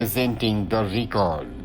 Presenting the recall.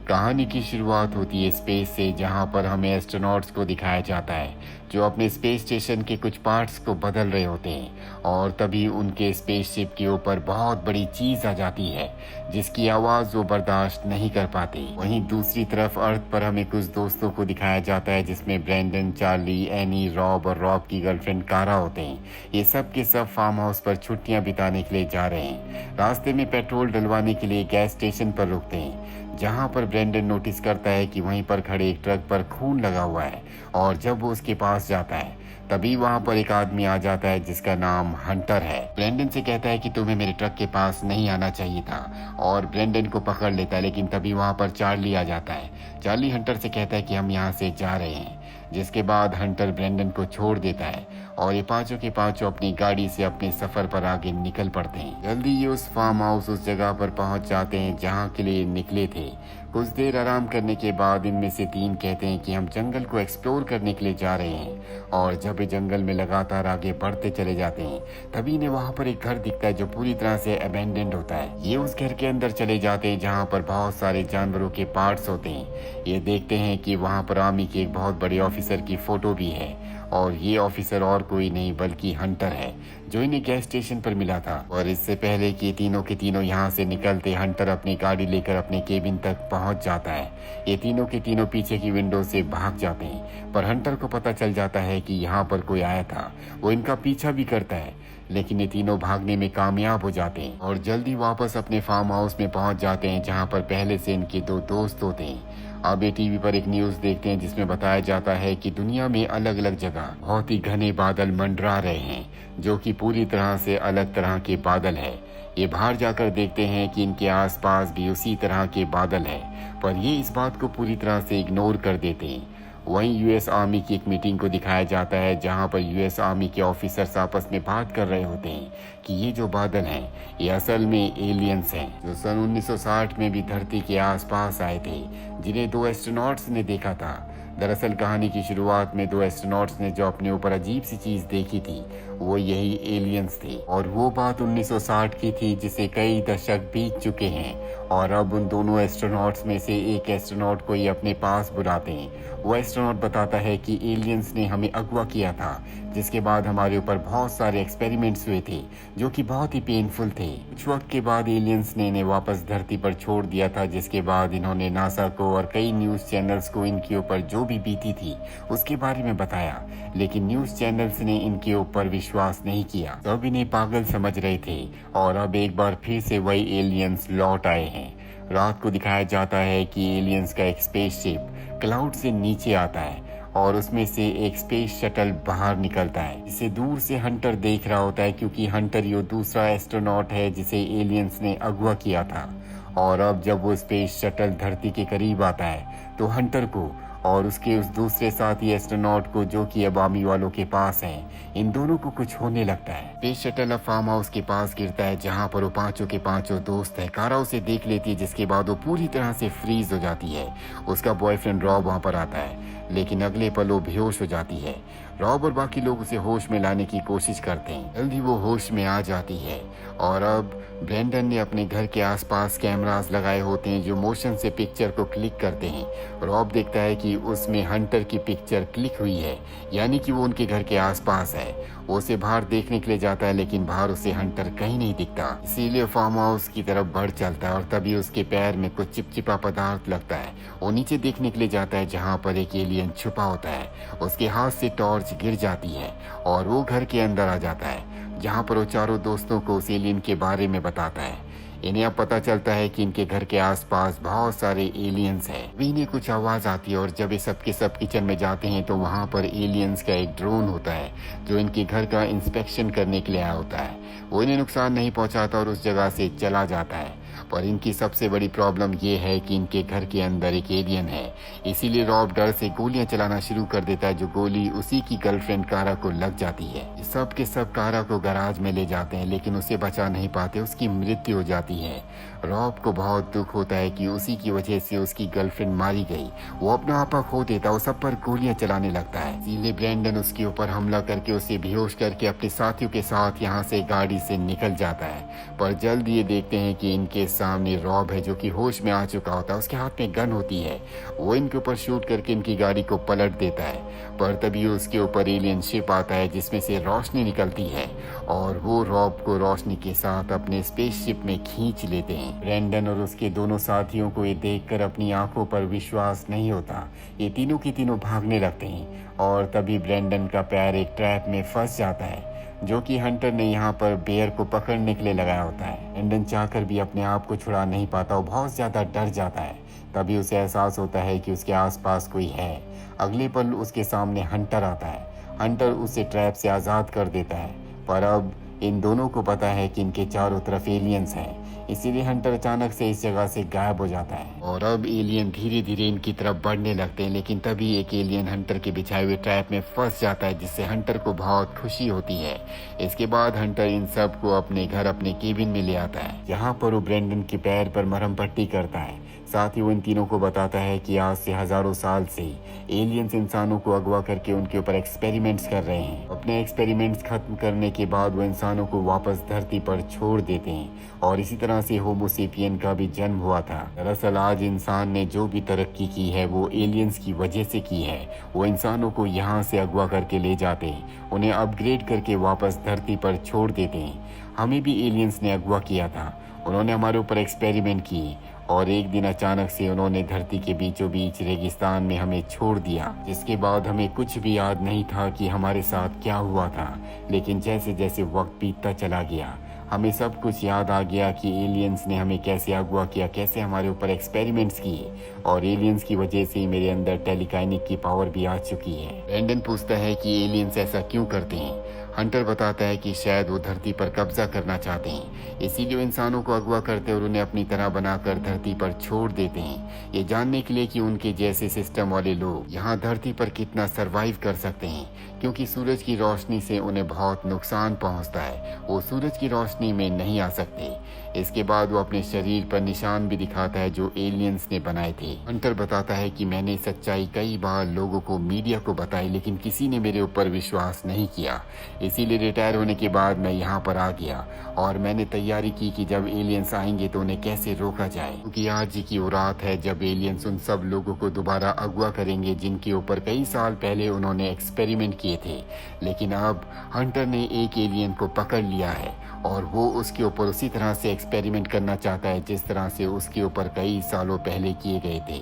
कहानी की शुरुआत होती है स्पेस से, जहां पर हमें एस्ट्रोनॉट्स को दिखाया जाता है जो अपने स्पेस स्टेशन के कुछ पार्ट्स को बदल रहे होते हैं और तभी उनके स्पेसशिप के ऊपर बहुत बड़ी चीज आ जाती है जिसकी आवाज वो बर्दाश्त नहीं कर पाते। वहीं दूसरी तरफ अर्थ पर हमें कुछ दोस्तों को दिखाया जाता है जिसमें ब्रेंडन, चार्ली, एनी, रॉब और रॉब की गर्लफ्रेंड कारा होते हैं। ये सब के सब फार्म हाउस पर छुट्टियां बिताने के लिए जा रहे हैं। रास्ते में पेट्रोल डलवाने के लिए गैस स्टेशन पर रुकते हैं जहां पर ब्रेंडन नोटिस करता है कि वहीं पर खड़े एक ट्रक पर खून लगा हुआ है और जब वो उसके पास जाता है तभी वहां पर एक आदमी आ जाता है जिसका नाम हंटर है। ब्रेंडन से कहता है कि तुम्हें मेरे ट्रक के पास नहीं आना चाहिए था और ब्रेंडन को पकड़ लेता है, लेकिन तभी वहां पर चार्ली आ जाता है। चार्ली हंटर से कहता है कि हम यहाँ से जा रहे हैं, जिसके बाद हंटर ब्रेंडन को छोड़ देता है और ये पांचों के पांचों अपनी गाड़ी से अपने सफर पर आगे निकल पड़ते हैं। जल्दी ये उस फार्म हाउस उस जगह पर पहुंच जाते हैं जहां के लिए निकले थे। कुछ देर आराम करने के बाद इनमें से 3 कहते हैं कि हम जंगल को एक्सप्लोर करने के लिए जा रहे हैं और जब ये जंगल में लगातार आगे बढ़ते चले जाते हैं तभी इन्हें वहां पर एक घर दिखता है जो पूरी तरह से अबेंडेंड होता है। ये उस घर के अंदर चले जाते हैं जहां पर बहुत सारे जानवरों के पार्ट्स होते हैं। ये देखते हैं कि वहां पर आर्मी के एक बहुत बड़े ऑफिसर की फोटो भी है और ये ऑफिसर और कोई नहीं बल्कि हंटर है जो इन्हें गैस स्टेशन पर मिला था। और इससे पहले कि तीनों के तीनों यहाँ से निकलते, हंटर अपनी गाड़ी लेकर अपने केबिन तक पहुंच जाता है। ये तीनों के तीनों पीछे की विंडो से भाग जाते हैं, पर हंटर को पता चल जाता है कि यहाँ पर कोई आया था। वो इनका पीछा भी करता है, लेकिन ये तीनों भागने में कामयाब हो जाते हैं और जल्दी वापस अपने फार्म हाउस में पहुंच जाते हैं जहाँ पर पहले से इनके 2 दोस्त होते हैं। अब ये टीवी पर एक न्यूज देखते हैं जिसमें बताया जाता है कि दुनिया में अलग अलग जगह बहुत ही घने बादल मंडरा रहे हैं जो कि पूरी तरह से अलग तरह के बादल है। ये बाहर जाकर देखते हैं कि इनके आसपास भी उसी तरह के बादल है, पर ये इस बात को पूरी तरह से इग्नोर कर देते हैं। वहीं यूएस आर्मी की एक मीटिंग को दिखाया जाता है जहां पर यूएस आर्मी के ऑफिसर्स आपस में बात कर रहे होते हैं कि ये जो बादल हैं ये असल में एलियंस हैं जो सन 1960 में भी धरती के आसपास आए थे, जिन्हें 2 एस्ट्रोनॉट्स ने देखा था। दरअसल कहानी की शुरुआत में 2 एस्ट्रोनॉट्स ने जो अपने ऊपर अजीब सी चीज देखी थी वो यही एलियंस थे और वो बात 1960 की थी जिसे कई दशक बीत चुके हैं। और अब उन दोनों एस्ट्रोनॉट्स में से एक एस्ट्रोनॉट को ये अपने पास बुलाते हैं। वो एस्ट्रोनॉट बताता है कि एलियंस ने हमें अगवा किया था, जिसके बाद हमारे ऊपर बहुत सारे एक्सपेरिमेंट्स हुए थे जो कि बहुत ही पेनफुल थे। कुछ वक्त के बाद एलियंस ने इन्हें वापस धरती पर छोड़ दिया था, जिसके बाद इन्होंने नासा को और कई न्यूज चैनल्स को इनके ऊपर जो भी बीती थी उसके बारे में बताया, लेकिन न्यूज चैनल्स ने इनके ऊपर विश्वास नहीं किया। सब इन्हें पागल समझ रहे थे और अब एक बार फिर से वही एलियंस लौट आए हैं। रात को दिखाया जाता है कि एलियंस का एक स्पेसशिप क्लाउड से नीचे आता है और उसमें से एक स्पेस शटल बाहर निकलता है, जिसे दूर से हंटर देख रहा होता है क्योंकि हंटर ये दूसरा एस्ट्रोनॉट है जिसे एलियंस ने अगवा किया था। और अब जब वो स्पेस शटल धरती के करीब आता है तो हंटर को और उसके उस दूसरे साथी एस्ट्रोनॉट को, जो कि अब आर्मी वालों के पास हैं, इन दोनों को कुछ होने लगता है। स्पेस शटल अब फार्म हाउस के पास गिरता है जहां पर वो पांचों के पांचों दोस्त हैं। कारा उसे देख लेती है जिसके बाद वो पूरी तरह से फ्रीज हो जाती है। उसका बॉयफ्रेंड रॉब वहां पर आता है, लेकिन अगले पल वो बेहोश हो जाती है। रॉब और बाकी लोग उसे होश में लाने की कोशिश करते हैं। जल्दी वो होश में आ जाती है और अब ब्रेंडन ने अपने घर के आसपास कैमरास लगाए होते हैं जो मोशन से पिक्चर को क्लिक करते हैं। रॉब देखता है कि उसमें हंटर की पिक्चर क्लिक हुई है, यानी कि वो उनके घर के आसपास है। वो उसे बाहर देखने के लिए जाता है, लेकिन बाहर उसे हंटर कहीं नहीं दिखता, इसीलिए फार्म हाउस की तरफ बढ़ चलता है और तभी उसके पैर में कुछ चिपचिपा पदार्थ लगता है। वो नीचे देखने के लिए जाता है जहाँ पर एक एलियन छुपा होता है। उसके हाथ से टॉर्च गिर जाती है और वो घर के अंदर आ जाता है जहाँ पर वो चारों दोस्तों को उस एलियन के बारे में बताता है। इन्हें अब पता चलता है कि इनके घर के आसपास बहुत सारे एलियंस हैं। अभी इन्हें कुछ आवाज आती है और जब ये सब के सब किचन में जाते हैं तो वहाँ पर एलियंस का एक ड्रोन होता है जो इनके घर का इंस्पेक्शन करने के लिए आया होता है। वो इन्हें नुकसान नहीं पहुंचाता और उस जगह से चला जाता है, पर इनकी सबसे बड़ी प्रॉब्लम ये है कि इनके घर के अंदर एक एलियन है। इसीलिए रॉब डर से गोलियां चलाना शुरू कर देता है, जो गोली उसी की गर्लफ्रेंड कारा को लग जाती है। सब के सब कारा को गैराज में ले जाते हैं, लेकिन उसे बचा नहीं पाते, उसकी मृत्यु हो जाती है। रॉब को बहुत दुख होता है कि उसी की वजह से उसकी गर्लफ्रेंड मारी गई। वो अपना आपा खो देता, वो सब पर गोलियां चलाने लगता है। इसीलिए ब्रेंडन उसके ऊपर हमला करके उसे बेहोश करके अपने साथियों के साथ यहाँ से गाड़ी से निकल जाता है। पर जल्द ये देखते हैं कि इनके इनके सामने रॉब है जो कि होश में आ चुका होता है, उसके हाथ में गन होती है। वो इनके ऊपर शूट करके इनकी गाड़ी को पलट देता है, पर तभी उसके ऊपर एलियन शिप आता है जिसमें से रोशनी निकलती है और वो रॉब को रोशनी के साथ अपने स्पेसशिप में खींच लेते हैं। ब्रेंडन और उसके दोनों साथियों को ये देखकर अपनी आंखों पर विश्वास नहीं होता। ये तीनों की तीनों भागने लगते हैं और तभी ब्रेंडन का पैर एक ट्रैप में फंस जाता है जो कि हंटर ने यहाँ पर बेयर को पकड़ने के लिए लगाया होता है। ब्रेंडन चाहकर भी अपने आप को छुड़ा नहीं पाता, वो बहुत ज़्यादा डर जाता है। तभी उसे एहसास होता है कि उसके आसपास कोई है। अगले पल उसके सामने हंटर आता है। हंटर उसे ट्रैप से आज़ाद कर देता है, पर अब इन दोनों को पता है कि इनके चारों तरफ एलियंस हैं, इसीलिए हंटर अचानक से इस जगह से गायब हो जाता है और अब एलियन धीरे धीरे इनकी तरफ बढ़ने लगते हैं। लेकिन तभी एक एलियन हंटर के बिछाए हुए ट्रैप में फंस जाता है, जिससे हंटर को बहुत खुशी होती है। इसके बाद हंटर इन सब को अपने घर, अपने केबिन में ले आता है, जहाँ पर वो ब्रेंडन के पैर पर मरहम पट्टी करता है। साथ ही वो इन तीनों को बताता है कि आज से हजारों साल से एलियंस इंसानों को अगवा करके उनके ऊपर एक्सपेरिमेंट्स कर रहे हैं। अपने एक्सपेरिमेंट्स खत्म करने के बाद वो इंसानों को वापस धरती पर छोड़ देते हैं और इसी तरह से होमो सेपियन का भी जन्म हुआ था। दरअसल आज इंसान ने जो भी तरक्की की है वो एलियंस की वजह से की है। वो इंसानों को यहाँ से अगवा करके ले जाते हैं, उन्हें अपग्रेड करके वापस धरती पर छोड़ देते हैं। हमें भी एलियंस ने अगवा किया था, उन्होंने हमारे ऊपर एक्सपेरिमेंट किए और एक दिन अचानक से उन्होंने धरती के बीचों बीच रेगिस्तान में हमें छोड़ दिया, जिसके बाद हमें कुछ भी याद नहीं था कि हमारे साथ क्या हुआ था। लेकिन जैसे जैसे वक्त बीतता चला गया हमें सब कुछ याद आ गया कि एलियंस ने हमें कैसे अगवा किया, कैसे हमारे ऊपर एक्सपेरिमेंट्स किए और एलियंस की वजह से मेरे अंदर टेलीकाइनिक की पावर भी आ चुकी है। ब्रेंडन पूछता है कि एलियंस ऐसा क्यों करते हैं। हंटर बताता है कि शायद वो धरती पर कब्जा करना चाहते हैं, इसीलिए वो इंसानों को अगवा करते और उन्हें अपनी तरह बनाकर धरती पर छोड़ देते हैं, ये जानने के लिए कि उनके जैसे सिस्टम वाले लोग यहाँ धरती पर कितना सरवाइव कर सकते हैं, क्योंकि सूरज की रोशनी से उन्हें बहुत नुकसान पहुँचता है, वो सूरज की रोशनी में नहीं आ सकते। इसके बाद वो अपने शरीर पर निशान भी दिखाता है जो एलियंस ने बनाए थे। हंटर बताता है कि मैंने सच्चाई कई बार लोगों को, मीडिया को बताई, लेकिन किसी ने मेरे ऊपर विश्वास नहीं किया, इसीलिए रिटायर होने के बाद मैं यहाँ पर आ गया और मैंने तैयारी की कि जब एलियंस आएंगे तो उन्हें कैसे रोका जाए, क्योंकि आज ही की वो रात है जब एलियंस उन सब लोगों को दोबारा अगवा करेंगे जिनके ऊपर कई साल पहले उन्होंने एक्सपेरिमेंट किए थे। लेकिन अब हंटर ने एक एलियन को पकड़ लिया है और वो उसके ऊपर उसी तरह से एक्सपेरिमेंट करना चाहता है जिस तरह से उसके ऊपर कई सालों पहले किए गए थे।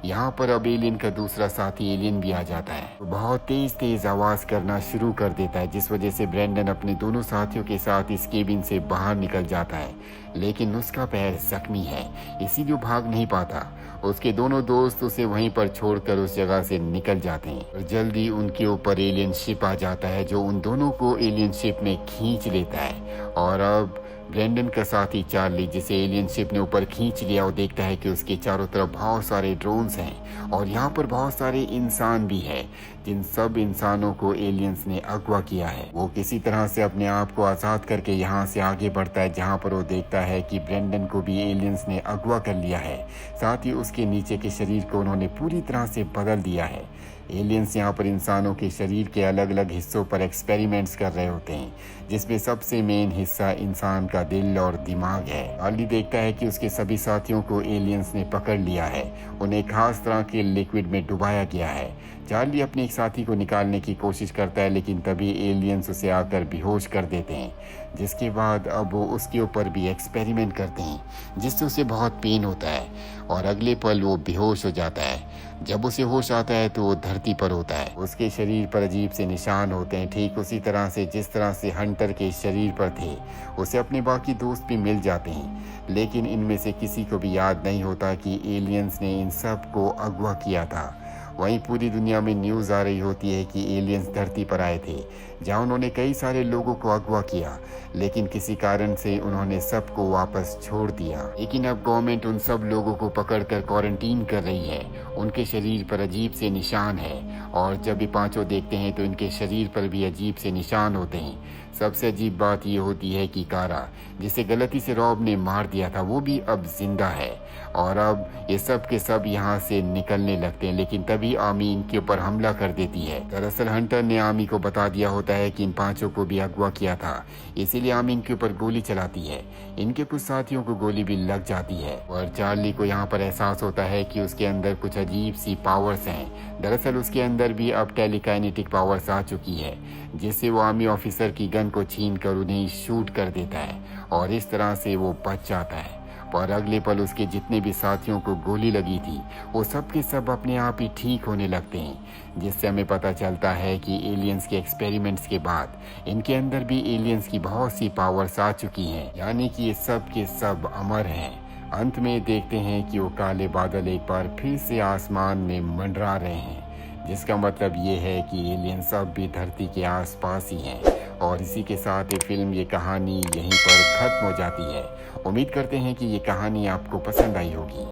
यहाँ पर अब एलियन का दूसरा साथी एलियन भी आ जाता है, वो बहुत तेज तेज आवाज करना शुरू कर देता है, जिस वजह से ब्रेंडन अपने दोनों साथियों के साथ इस केबिन से बाहर निकल जाता है। लेकिन उसका पैर जख्मी है, इसीलिए वो भाग नहीं पाता। उसके दोनों दोस्त उसे वहीं पर छोड़कर उस जगह से निकल जाते हैं और जल्दी उनके ऊपर एलियन शिप आ जाता है जो उन दोनों को एलियन शिप में खींच लेता है। और अब ब्रेंडन का साथी चार्ली, जिसे एलियन शिप ने ऊपर खींच लिया, वो देखता है कि उसके चारों तरफ बहुत सारे ड्रोन्स हैं और यहाँ पर बहुत सारे इंसान भी हैं, जिन सब इंसानों को एलियंस ने अगवा किया है। वो किसी तरह से अपने आप को आज़ाद करके यहाँ से आगे बढ़ता है, जहाँ पर वो देखता है कि ब्रेंडन को भी एलियंस ने अगवा कर लिया है, साथ ही उसके नीचे के शरीर को उन्होंने पूरी तरह से बदल दिया है। एलियंस यहाँ पर इंसानों के शरीर के अलग अलग हिस्सों पर एक्सपेरिमेंट्स कर रहे होते हैं, जिसमें सबसे मेन हिस्सा इंसान का दिल और दिमाग है। चार्ली देखता है कि उसके सभी साथियों को एलियंस ने पकड़ लिया है, उन्हें खास तरह के लिक्विड में डुबाया गया है। चार्ली अपने एक साथी को निकालने की कोशिश करता है, लेकिन तभी एलियंस उसे आकर बेहोश कर देते हैं, जिसके बाद अब वो उसके ऊपर भी एक्सपेरिमेंट करते हैं, जिससे उसे बहुत पेन होता है और अगले पल वो बेहोश हो जाता है। जब उसे होश आता है तो वो धरती पर होता है, उसके शरीर पर अजीब से निशान होते हैं, ठीक उसी तरह से जिस तरह से हंटर के शरीर पर थे। उसे अपने बाकी दोस्त भी मिल जाते हैं, लेकिन इनमें से किसी को भी याद नहीं होता कि एलियंस ने इन सब को अगवा किया था। वहीं पूरी दुनिया में न्यूज़ आ रही होती है कि एलियंस धरती पर आए थे, जहां उन्होंने कई सारे लोगों को अगवा किया, लेकिन किसी कारण से उन्होंने सबको वापस छोड़ दिया। लेकिन अब गवर्नमेंट उन सब लोगों को पकड़कर क्वारंटीन कर रही है, उनके शरीर पर अजीब से निशान है और जब ये पांचों देखते हैं तो इनके शरीर पर भी अजीब से निशान होते हैं। सबसे अजीब बात ये होती है कि कारा, जिसे गलती से रॉब ने मार दिया था, वो भी अब जिंदा है और अब ये सब के सब यहाँ से निकलने लगते हैं। लेकिन तभी आमी इनके ऊपर हमला कर देती है। दरअसल हंटर ने आमी को बता दिया होता है कि इन पांचों को भी अगवा किया था, इसीलिए आमी इनके ऊपर गोली चलाती है। इनके कुछ साथियों को गोली भी लग जाती है और चार्ली को यहाँ पर एहसास होता है कि उसके अंदर कुछ अजीब सी पावर्स हैं। दरअसल उसके अंदर भी अब टेलीकाइनेटिक पावर्स आ चुकी है, जिससे वो आर्मी ऑफिसर की गन को छीन कर उन्हें शूट कर देता है और इस तरह से वो बच जाता है। और अगले पल उसके जितने भी साथियों को गोली लगी थी वो सब के सब अपने आप ही ठीक होने लगते हैं, जिससे हमें पता चलता है कि एलियंस के एक्सपेरिमेंट्स के बाद इनके अंदर भी एलियंस की बहुत सी पावर्स आ चुकी हैं, यानी कि ये सब के सब अमर हैं। अंत में देखते हैं कि वो काले बादल एक बार फिर से आसमान में मंडरा रहे हैं, जिसका मतलब ये है कि एलियंस अब भी धरती के आसपास ही हैं। और इसी के साथ ये फिल्म, ये कहानी यहीं पर ख़त्म हो जाती है। उम्मीद करते हैं कि ये कहानी आपको पसंद आई होगी।